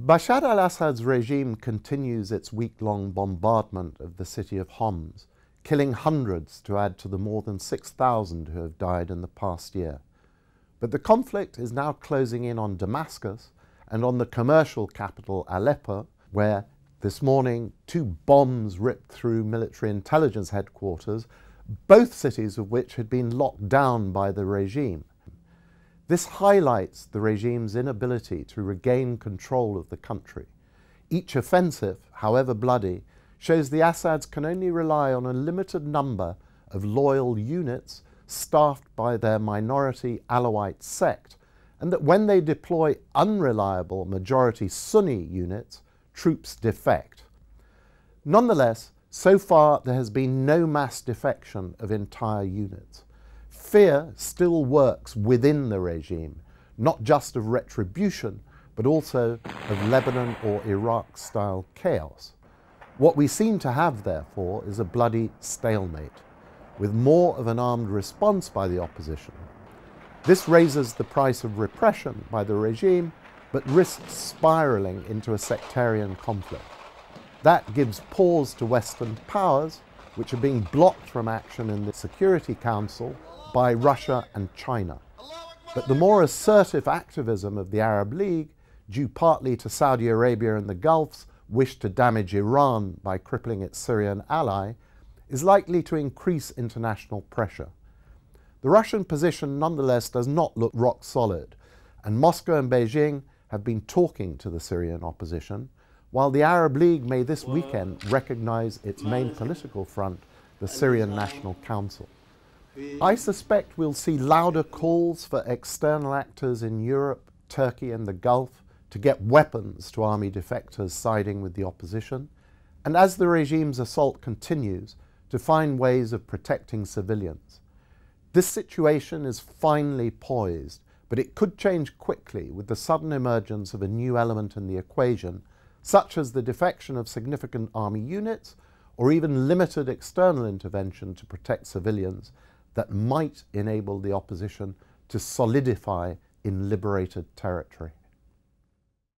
Bashar al-Assad's regime continues its week-long bombardment of the city of Homs, killing hundreds to add to the more than 6,000 who have died in the past year. But the conflict is now closing in on Damascus and on the commercial capital Aleppo, where this morning 2 bombs ripped through military intelligence headquarters, both cities of which had been locked down by the regime. This highlights the regime's inability to regain control of the country. Each offensive, however bloody, shows the Assads can only rely on a limited number of loyal units staffed by their minority Alawite sect, and that when they deploy unreliable majority Sunni units, troops defect. Nonetheless, so far there has been no mass defection of entire units. Fear still works within the regime, not just of retribution, but also of Lebanon or Iraq-style chaos. What we seem to have, therefore, is a bloody stalemate, with more of an armed response by the opposition. This raises the price of repression by the regime, but risks spiralling into a sectarian conflict. That gives pause to Western powers, which are being blocked from action in the Security Council by Russia and China. But the more assertive activism of the Arab League, due partly to Saudi Arabia and the Gulf's wish to damage Iran by crippling its Syrian ally, is likely to increase international pressure. The Russian position nonetheless does not look rock solid, and Moscow and Beijing have been talking to the Syrian opposition, while the Arab League may this weekend recognize its main political front, the Syrian National Council. I suspect we'll see louder calls for external actors in Europe, Turkey and the Gulf to get weapons to army defectors siding with the opposition, and as the regime's assault continues, to find ways of protecting civilians. This situation is finely poised, but it could change quickly with the sudden emergence of a new element in the equation, such as the defection of significant army units or even limited external intervention to protect civilians that might enable the opposition to solidify in liberated territory.